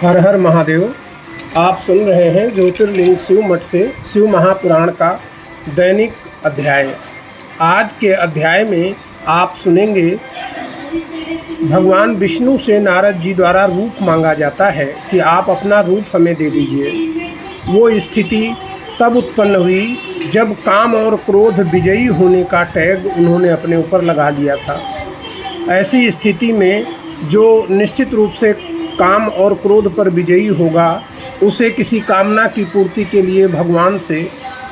हर हर महादेव। आप सुन रहे हैं ज्योतिर्लिंग शिव मठ से शिव महापुराण का दैनिक अध्याय। आज के अध्याय में आप सुनेंगे भगवान विष्णु से नारद जी द्वारा रूप मांगा जाता है कि आप अपना रूप हमें दे दीजिए। वो स्थिति तब उत्पन्न हुई जब काम और क्रोध विजयी होने का टैग उन्होंने अपने ऊपर लगा लिया था। ऐसी स्थिति में जो निश्चित रूप से काम और क्रोध पर विजयी होगा उसे किसी कामना की पूर्ति के लिए भगवान से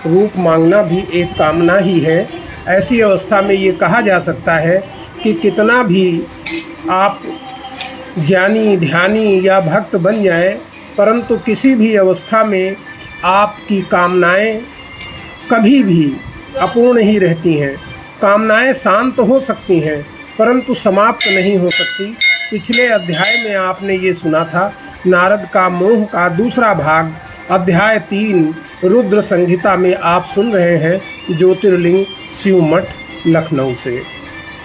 रूप मांगना भी एक कामना ही है। ऐसी अवस्था में ये कहा जा सकता है कि कितना भी आप ज्ञानी ध्यानी या भक्त बन जाएं, परंतु किसी भी अवस्था में आपकी कामनाएं कभी भी अपूर्ण ही रहती हैं। कामनाएं शांत हो सकती हैं परंतु समाप्त नहीं हो सकती। पिछले अध्याय में आपने ये सुना था नारद का मोह का दूसरा भाग, अध्याय 3 रुद्र संहिता में आप सुन रहे हैं ज्योतिर्लिंग शिव मठ लखनऊ से।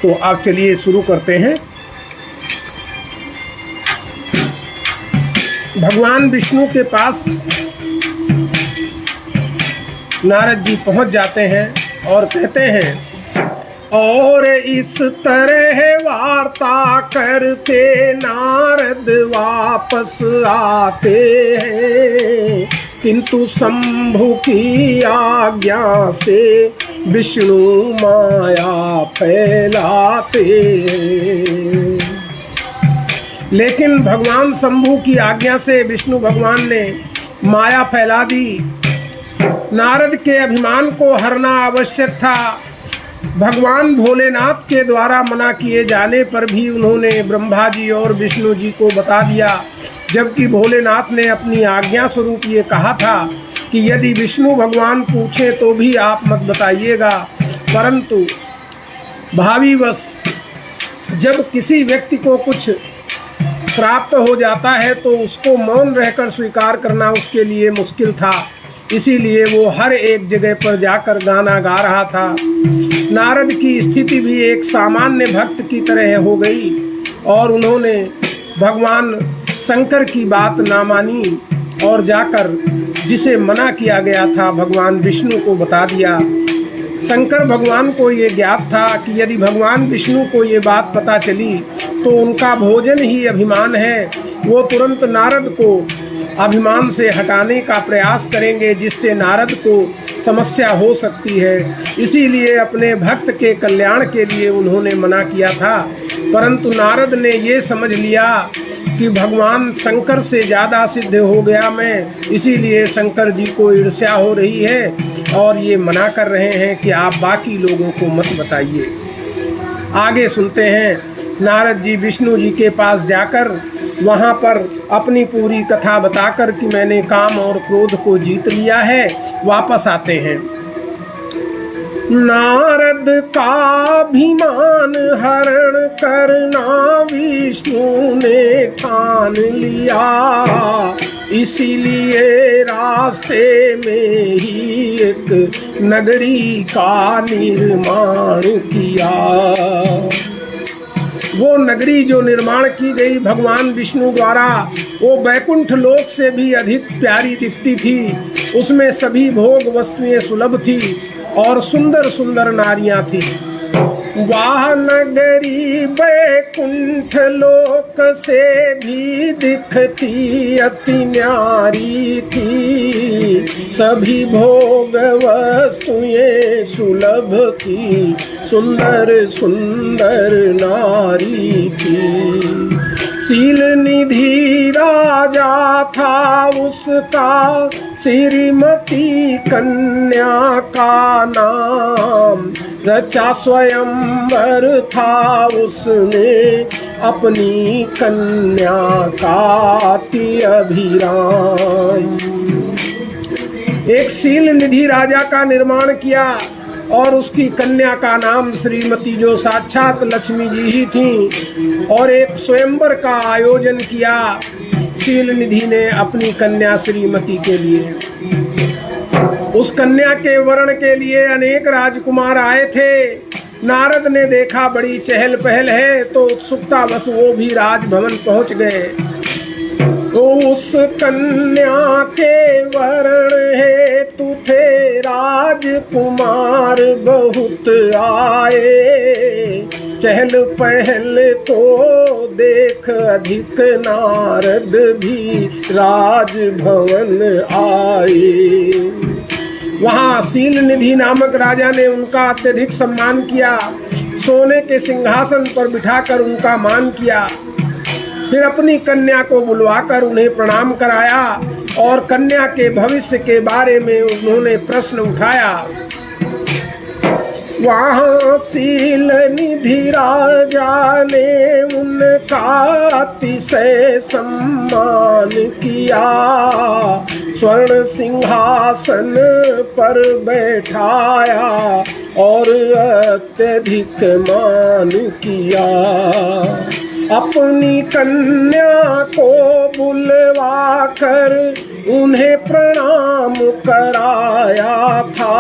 तो आप चलिए शुरू करते हैं। भगवान विष्णु के पास नारद जी पहुंच जाते हैं और कहते हैं, और इस तरह वार्ता करके नारद वापस आते हैं, किंतु शंभु की आज्ञा से विष्णु माया फैलाते हैं। लेकिन भगवान शंभु की आज्ञा से विष्णु भगवान ने माया फैला दी। नारद के अभिमान को हरना आवश्यक था। भगवान भोलेनाथ के द्वारा मना किए जाने पर भी उन्होंने ब्रह्मा जी और विष्णु जी को बता दिया, जबकि भोलेनाथ ने अपनी आज्ञा स्वरूप ये कहा था कि यदि विष्णु भगवान पूछे तो भी आप मत बताइएगा। परंतु भावीवश जब किसी व्यक्ति को कुछ प्राप्त हो जाता है तो उसको मौन रहकर स्वीकार करना उसके लिए मुश्किल था। इसीलिए वो हर एक जगह पर जाकर गाना गा रहा था। नारद की स्थिति भी एक सामान्य भक्त की तरह हो गई और उन्होंने भगवान शंकर की बात ना मानी और जाकर जिसे मना किया गया था भगवान विष्णु को बता दिया। शंकर भगवान को ये ज्ञात था कि यदि भगवान विष्णु को ये बात पता चली तो उनका भोजन ही अभिमान है। वो तुरंत नारद को अभिमान से हटाने का प्रयास करेंगे, जिससे नारद को समस्या हो सकती है। इसीलिए अपने भक्त के कल्याण के लिए उन्होंने मना किया था। परंतु नारद ने ये समझ लिया कि भगवान शंकर से ज़्यादा सिद्ध हो गया मैं, इसीलिए शंकर जी को ईर्ष्या हो रही है और ये मना कर रहे हैं कि आप बाकी लोगों को मत बताइए। आगे सुनते हैं। नारद जी विष्णु जी के पास जाकर वहाँ पर अपनी पूरी कथा बताकर कि मैंने काम और क्रोध को जीत लिया है, वापस आते हैं। नारद का अभिमान हरण करना विष्णु ने ठान लिया, इसीलिए रास्ते में ही एक नगरी का निर्माण किया। वो नगरी जो निर्माण की गई भगवान विष्णु द्वारा वो बैकुंठ लोक से भी अधिक प्यारी दिखती थी। उसमें सभी भोग वस्तुएं सुलभ थी और सुंदर सुंदर नारियां थी। वह नगरी बैकुंठ लोक से भी दिखती अति न्यारी थी। सभी भोग वस्तुएं सुलभ थी, सुंदर सुंदर नारी थी। शील निधि राजा था उसका, श्रीमती कन्या का नाम। रचा स्वयंवर था उसने अपनी कन्या का अति अभिराम। एक शील निधि राजा का निर्माण किया और उसकी कन्या का नाम श्रीमती जो साक्षात लक्ष्मी जी ही थी, और एक स्वयंवर का आयोजन किया शील निधि ने अपनी कन्या श्रीमती के लिए। उस कन्या के वरण के लिए अनेक राजकुमार आए थे। नारद ने देखा बड़ी चहल पहल है तो उत्सुकतावश वो भी राजभवन पहुंच गए। उस कन्या के वरण हेतु थे राजकुमार बहुत आए। चहल पहल तो देख अधिक नारद भी राजभवन आए। वहाँ शील निधि नामक राजा ने उनका अत्यधिक सम्मान किया, सोने के सिंहासन पर बिठाकर उनका मान किया। फिर अपनी कन्या को बुलवाकर उन्हें प्रणाम कराया और कन्या के भविष्य के बारे में उन्होंने प्रश्न उठाया। वहाँ शील निधि राजा ने उनका अतिशय सम्मान किया, स्वर्ण सिंहासन पर बैठाया और अत्यधिक मान किया। अपनी कन्या को बुलवा कर उन्हें प्रणाम कराया था।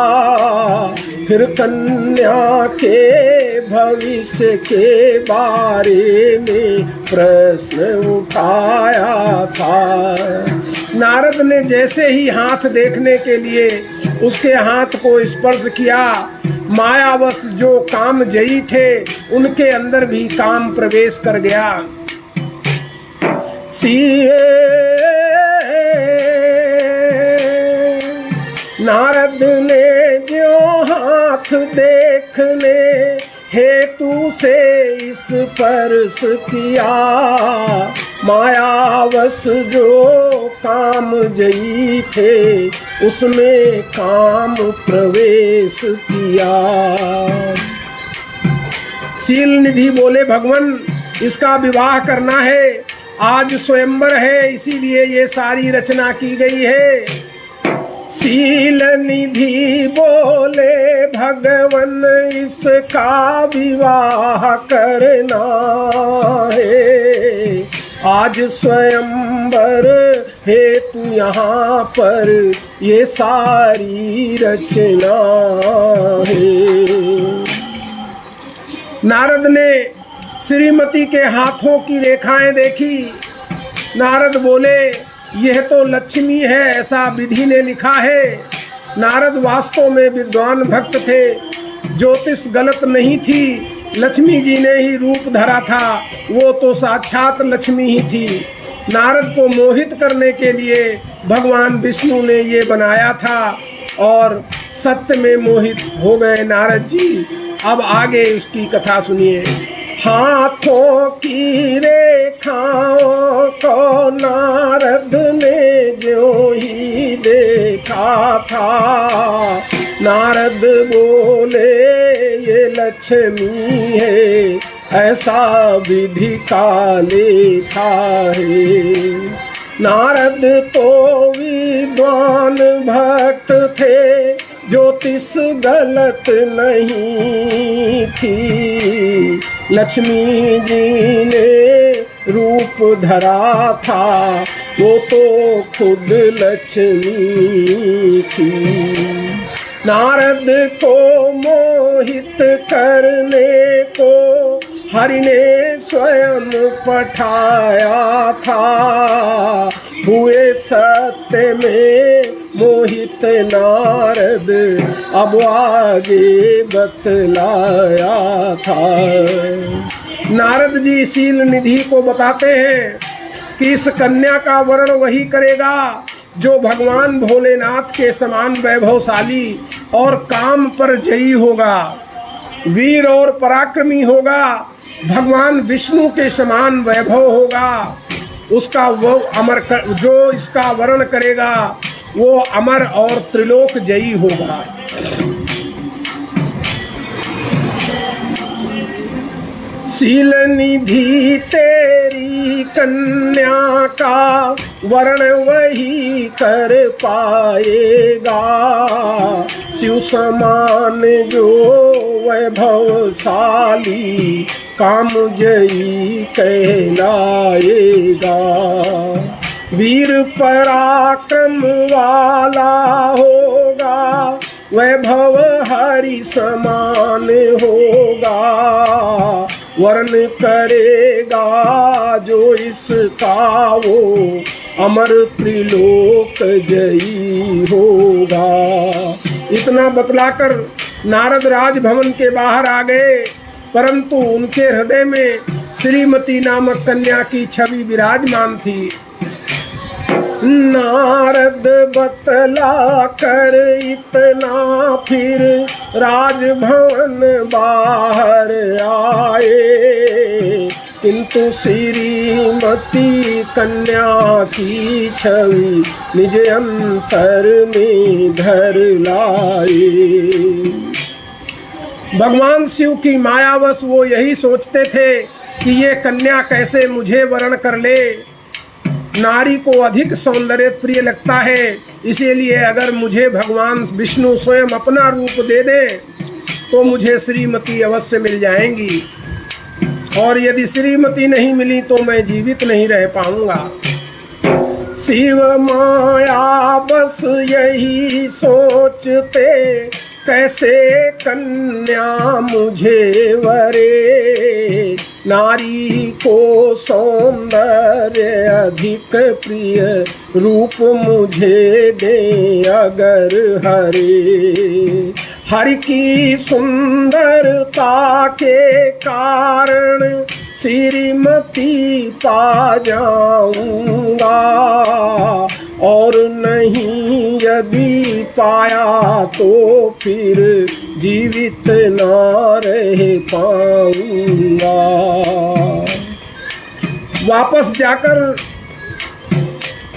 फिर कन्या के भविष्य के बारे में प्रश्न उठाया था। नारद ने जैसे ही हाथ देखने के लिए उसके हाथ को स्पर्श किया, मायावश जो काम जयी थे उनके अंदर भी काम प्रवेश कर गया। नारद ने जो हाथ देखने हेतु से इस स्पर्श किया, मायावश जो काम जयी थे उसमें काम प्रवेश किया। शील निधि बोले, भगवान इसका विवाह करना है, आज स्वयंवर है, इसीलिए ये सारी रचना की गई है। शील निधि बोले, भगवन इसका विवाह करना है, आज स्वयंवर हेतु यहाँ पर ये सारी रचना है। नारद ने श्रीमती के हाथों की रेखाएं देखी। नारद बोले, यह तो लक्ष्मी है, ऐसा विधि ने लिखा है। नारद वास्तव में विद्वान भक्त थे, ज्योतिष गलत नहीं थी, लक्ष्मी जी ने ही रूप धरा था, वो तो साक्षात लक्ष्मी ही थी। नारद को मोहित करने के लिए भगवान विष्णु ने ये बनाया था और सत्य में मोहित हो गए नारद जी। अब आगे उसकी कथा सुनिए। हाथों की रेखाओं को नारद ने जो ही देखा था, नारद बोले ये लक्ष्मी है, ऐसा विधि का लेखा है। नारद तो विद्वान भक्त थे, ज्योतिष गलत नहीं थी, लक्ष्मी जी ने रूप धरा था, वो तो खुद लक्ष्मी थी। नारद को मोहित करने को हरि ने स्वयं पठाया था, हुए सत्य में मोहित नारद, अब आगे बतलाया था। नारद जी शील निधि को बताते हैं कि इस कन्या का वर्ण वही करेगा जो भगवान भोलेनाथ के समान वैभवशाली और काम पर जयी होगा, वीर और पराक्रमी होगा, भगवान विष्णु के समान वैभव होगा। उसका वो अमर जो इसका वर्ण करेगा वो अमर और त्रिलोक जयी होगा। शील निधि तेरी कन्या का वर्ण वही कर पाएगा, शिव समान जो वैभवशाली काम जयी कहलाएगा। वीर पराक्रम वाला होगा, वैभव हरि समान होगा, वर्ण करेगा जो इसका वो अमर त्रिलोक जयी होगा। इतना बतलाकर नारद राजभवन के बाहर आ गए, परंतु उनके हृदय में श्रीमती नामक कन्या की छवि विराजमान थी। नारद बतला कर इतना फिर राजभवन बाहर आए, किंतु श्रीमती कन्या की छवि निज अंतर में धर लाए। भगवान शिव की मायावश वो यही सोचते थे कि ये कन्या कैसे मुझे वरण कर ले। नारी को अधिक सौंदर्य प्रिय लगता है, इसीलिए अगर मुझे भगवान विष्णु स्वयं अपना रूप दे दें तो मुझे श्रीमती अवश्य मिल जाएंगी, और यदि श्रीमती नहीं मिली तो मैं जीवित नहीं रह पाऊंगा। शिव माया बस यही सोचते, कैसे कन्या मुझे वरे। नारी को सौंदर्य अधिक प्रिय, रूप मुझे दे अगर हरे। हरि की सुंदरता के कारण श्रीमती पा जाऊंगा, और नहीं यदि पाया तो फिर जीवित ना रह पाऊंगा। वापस जाकर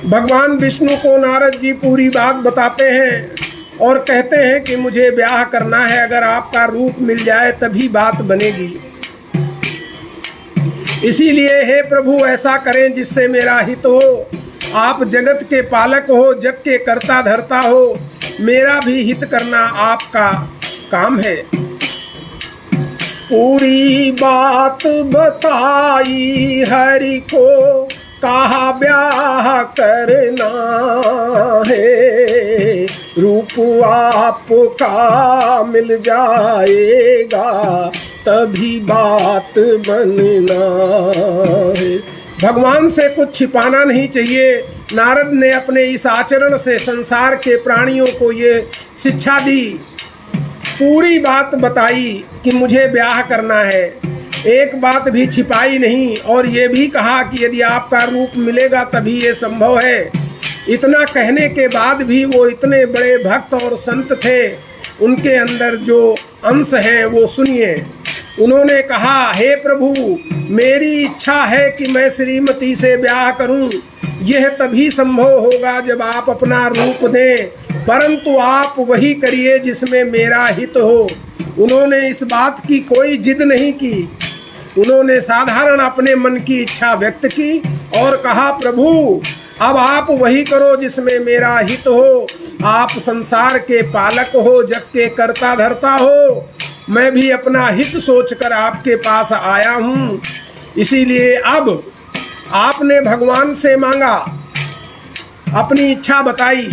भगवान विष्णु को नारद जी पूरी बात बताते हैं और कहते हैं कि मुझे ब्याह करना है, अगर आपका रूप मिल जाए तभी बात बनेगी। इसीलिए हे प्रभु ऐसा करें जिससे मेरा हित हो। आप जगत के पालक हो, जग के कर्ता धर्ता हो, मेरा भी हित करना आपका काम है। पूरी बात बताई हरि को, कहा ब्याह करना है। रूप आपका मिल जाएगा तभी बात बनना है। भगवान से कुछ छिपाना नहीं चाहिए। नारद ने अपने इस आचरण से संसार के प्राणियों को ये शिक्षा दी, पूरी बात बताई कि मुझे ब्याह करना है, एक बात भी छिपाई नहीं, और ये भी कहा कि यदि आपका रूप मिलेगा तभी ये संभव है। इतना कहने के बाद भी वो इतने बड़े भक्त और संत थे, उनके अंदर जो अंश है वो सुनिए। उन्होंने कहा, हे प्रभु, मेरी इच्छा है कि मैं श्रीमती से ब्याह करूं। यह तभी संभव होगा जब आप अपना रूप दें, परंतु आप वही करिए जिसमें मेरा हित हो। उन्होंने इस बात की कोई जिद नहीं की, उन्होंने साधारण अपने मन की इच्छा व्यक्त की और कहा, प्रभु अब आप वही करो जिसमें मेरा हित हो। आप संसार के पालक हो, जग के कर्ता धर्ता हो, मैं भी अपना हित सोचकर आपके पास आया हूँ। इसीलिए अब आपने भगवान से मांगा, अपनी इच्छा बताई,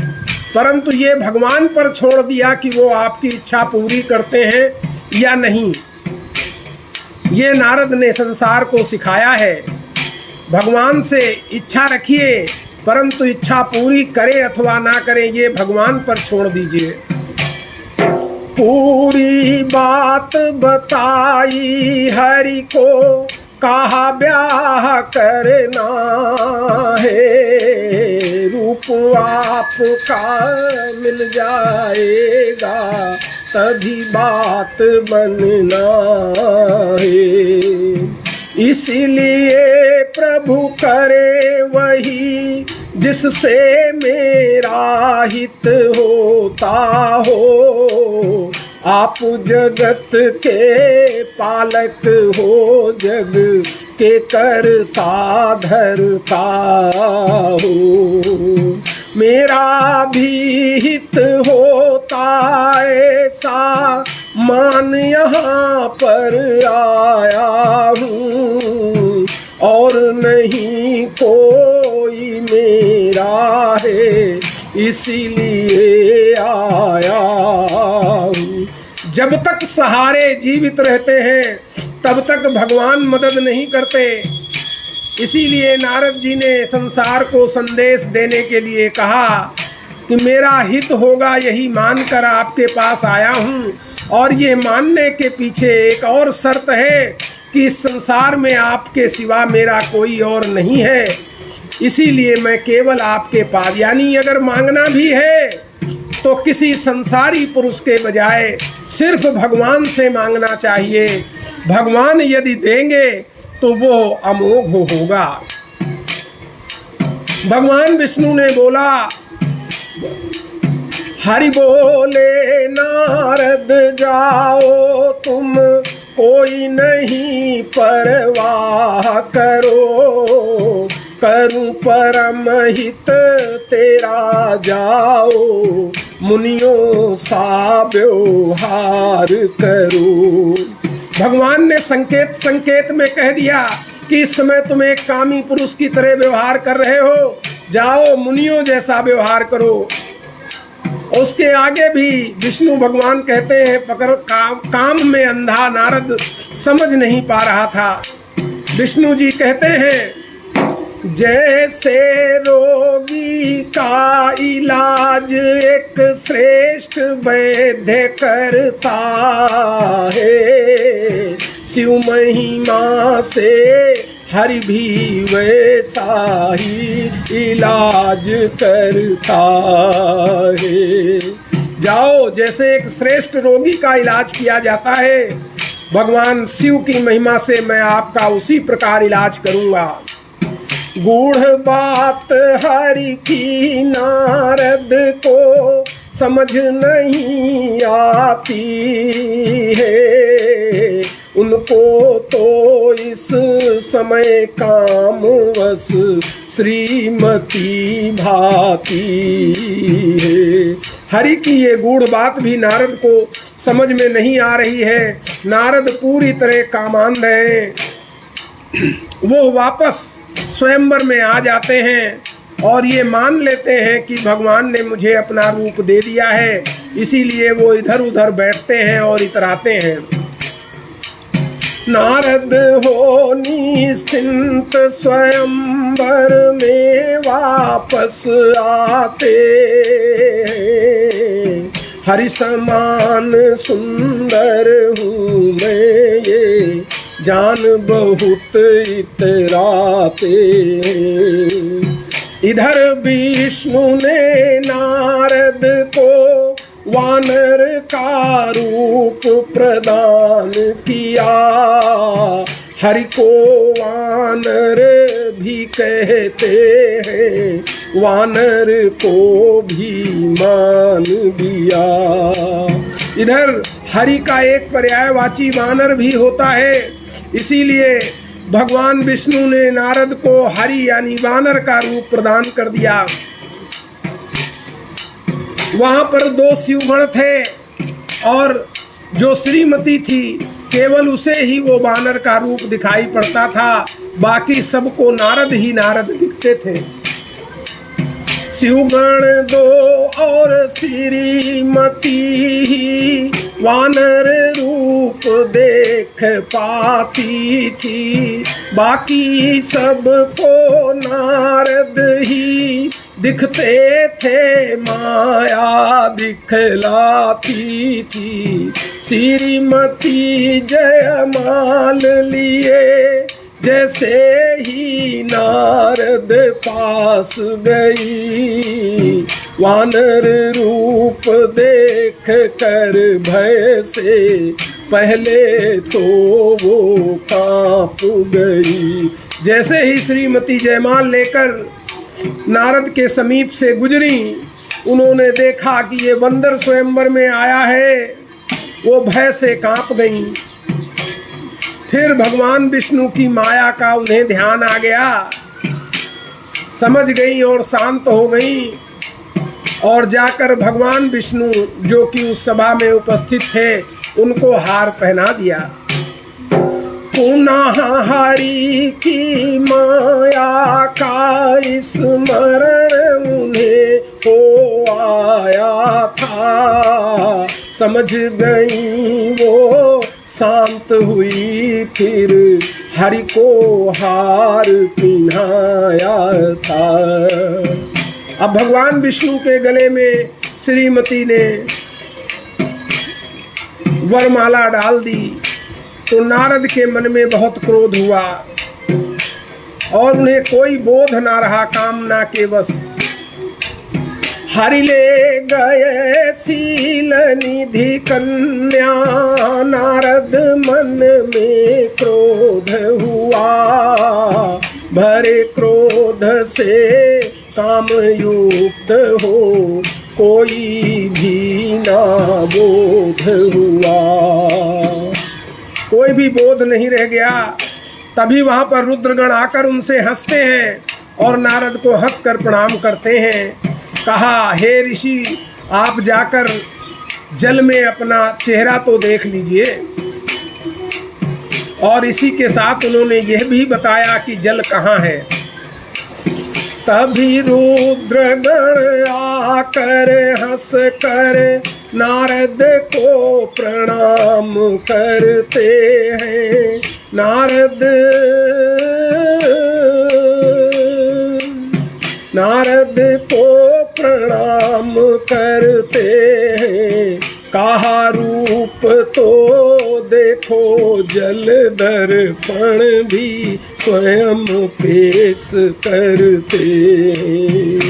परंतु ये भगवान पर छोड़ दिया कि वो आपकी इच्छा पूरी करते हैं या नहीं। ये नारद ने संसार को सिखाया है। भगवान से इच्छा रखिए, परंतु इच्छा पूरी करें अथवा ना करें ये भगवान पर छोड़ दीजिए। पूरी बात बताई हरि को, कहा ब्याह करना है। रूप आपका मिल जाएगा तभी बात बनना है। इसलिए प्रभु करे वही जिससे मेरा हित होता हो। आप जगत के पालक हो, जग के करता धरता हो। मेरा भी हित होता ऐसा मान यहाँ पर आया हूँ, और नहीं कोई मेरा है इसीलिए आया हूँ। जब तक सहारे जीवित रहते हैं तब तक भगवान मदद नहीं करते, इसीलिए नारद जी ने संसार को संदेश देने के लिए कहा कि मेरा हित होगा, यही मानकर आपके पास आया हूँ। और ये मानने के पीछे एक और शर्त है कि इस संसार में आपके सिवा मेरा कोई और नहीं है, इसीलिए मैं केवल आपके पास, यानी अगर मांगना भी है तो किसी संसारी पुरुष के बजाय सिर्फ भगवान से मांगना चाहिए। भगवान यदि देंगे तो वो अमोघ होगा। भगवान विष्णु ने बोला, हरि बोले नारद जाओ तुम, कोई नहीं परवाह करो, करूं परम हित तेरा जाओ, मुनियों सा व्यवहार करो। भगवान ने संकेत में कह दिया कि इस समय तुम एक कामी पुरुष की तरह व्यवहार कर रहे हो, जाओ मुनियों जैसा व्यवहार करो। उसके आगे भी विष्णु भगवान कहते हैं, पकड़ काम में अंधा नारद समझ नहीं पा रहा था। विष्णु जी कहते हैं, जैसे रोगी का इलाज एक श्रेष्ठ वैद्य करता है, शिव महिमा से हरि भी वैसा ही इलाज करता है। जाओ, जैसे एक श्रेष्ठ रोगी का इलाज किया जाता है, भगवान शिव की महिमा से मैं आपका उसी प्रकार इलाज करूंगा। गूढ़ बात हरि की नारद को समझ नहीं आती है, उनको तो इस समय कामवश श्रीमती भाती है। हरि की ये गूढ़ बात भी नारद को समझ में नहीं आ रही है। नारद पूरी तरह कामांध हैं। वो वापस स्वयंवर में आ जाते हैं और ये मान लेते हैं कि भगवान ने मुझे अपना रूप दे दिया है, इसीलिए वो इधर उधर बैठते हैं और इतराते हैं। नारद हो निश्चिंत स्वयंवर में वापस आते हैं, हरि समान सुंदर हूँ मैं ये जान बहुत इतराते। इधर विष्णु ने नारद को वानर का रूप प्रदान किया, हरि को वानर भी कहते हैं, वानर को भी मान दिया। इधर हरि का एक पर्यायवाची वानर भी होता है, इसीलिए भगवान विष्णु ने नारद को हरि यानी वानर का रूप प्रदान कर दिया। वहां पर 2 शिवगण थे और जो श्रीमती थी केवल उसे ही वो वानर का रूप दिखाई पड़ता था, बाकी सबको नारद ही नारद दिखते थे। शिवगण 2 और श्रीमती ही वानर रूप देख पाती थी, बाकी सबको नारद ही दिखते थे, माया दिखलाती थी। श्रीमती जयमाल लिए जैसे ही नारद पास गई, वानर रूप देख कर भय से पहले तो वो कांप गई। जैसे ही श्रीमती जयमाल लेकर नारद के समीप से गुजरी, उन्होंने देखा कि ये बंदर स्वयंवर में आया है, वो भय से कांप गईं। फिर भगवान विष्णु की माया का उन्हें ध्यान आ गया, समझ गई और शांत हो गई और जाकर भगवान विष्णु जो कि उस सभा में उपस्थित थे उनको हार पहना दिया। पुनः हरि की माया का स्मरण उन्हें हो आया था, समझ गई वो शांत हुई फिर हरि को हार पिन्हाया था। अब भगवान विष्णु के गले में श्रीमती ने वरमाला डाल दी तो नारद के मन में बहुत क्रोध हुआ और उन्हें कोई बोध ना रहा कामना के वश। हरि ले गए शील निधि कन्या, नारद मन में क्रोध हुआ, भरे क्रोध से काम युक्त हो कोई भी ना बोध हुआ। कोई भी बोध नहीं रह गया। तभी वहाँ पर रुद्रगण आकर उनसे हंसते हैं और नारद को हंसकर प्रणाम करते हैं। कहा, हे ऋषि, आप जाकर जल में अपना चेहरा तो देख लीजिए। और इसी के साथ उन्होंने यह भी बताया कि जल कहाँ है। तभी रुद्रगण आकर हंस कर नारद को प्रणाम करते हैं। नारद को प्रणाम करते हैं। कहा, रूप तो देखो जल दर्पण भी स्वयं पेश करते हैं।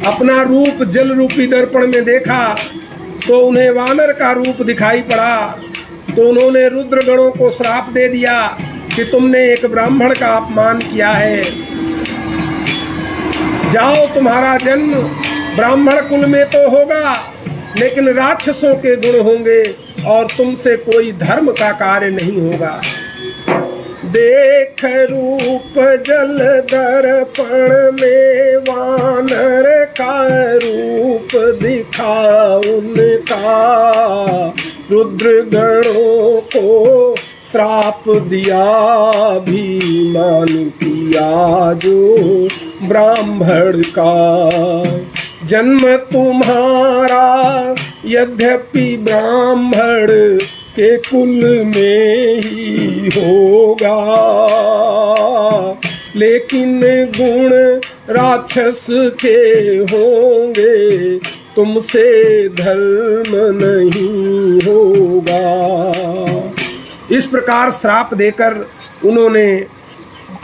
अपना रूप जल रूपी दर्पण में देखा तो उन्हें वानर का रूप दिखाई पड़ा। तो उन्होंने रुद्रगणों को श्राप दे दिया कि तुमने एक ब्राह्मण का अपमान किया है। जाओ, तुम्हारा जन्म ब्राह्मण कुल में तो होगा, लेकिन राक्षसों के गुण होंगे और तुमसे कोई धर्म का कार्य नहीं होगा। देख रूप जल दर्पण में वानर का रूप दिखा उनका। रुद्रगणों को श्राप दिया, अभिमान किया जो ब्राह्मण का। जन्म तुम्हारा यद्यपि ब्राह्मण के कुल में ही होगा, लेकिन गुण राक्षस के होंगे, तुमसे धर्म नहीं होगा। इस प्रकार श्राप देकर उन्होंने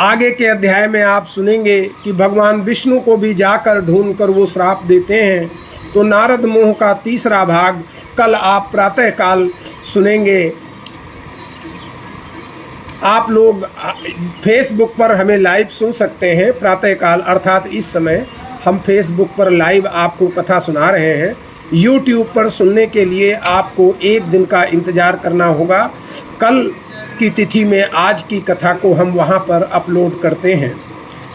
आगे के अध्याय में आप सुनेंगे कि भगवान विष्णु को भी जाकर ढूंढकर वो श्राप देते हैं। तो नारद मोह का तीसरा भाग कल आप प्रातःकाल सुनेंगे। आप लोग फेसबुक पर हमें लाइव सुन सकते हैं प्रातःकाल, अर्थात इस समय हम फेसबुक पर लाइव आपको कथा सुना रहे हैं। यूट्यूब पर सुनने के लिए आपको एक दिन का इंतज़ार करना होगा। कल की तिथि में आज की कथा को हम वहां पर अपलोड करते हैं।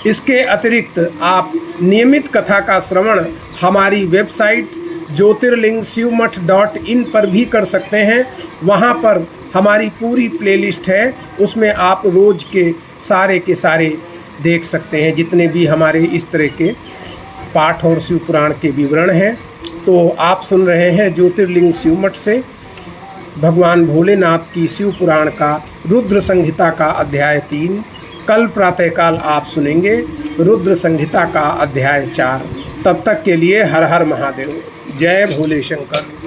इसके अतिरिक्त आप नियमित कथा का श्रवण हमारी वेबसाइट ज्योतिर्लिंगशिवमठ.in पर भी कर सकते हैं। वहां पर हमारी पूरी प्लेलिस्ट है, उसमें आप रोज़ के सारे देख सकते हैं, जितने भी हमारे इस तरह के पाठ और शिव पुराण के विवरण हैं। तो आप सुन रहे हैं ज्योतिर्लिंग शिवमठ से भगवान भोलेनाथ की शिव पुराण का रुद्र संहिता का अध्याय 3। कल प्रातःकाल आप सुनेंगे रुद्र संहिता का अध्याय 4। तब तक के लिए हर हर महादेव। जय भोले शंकर।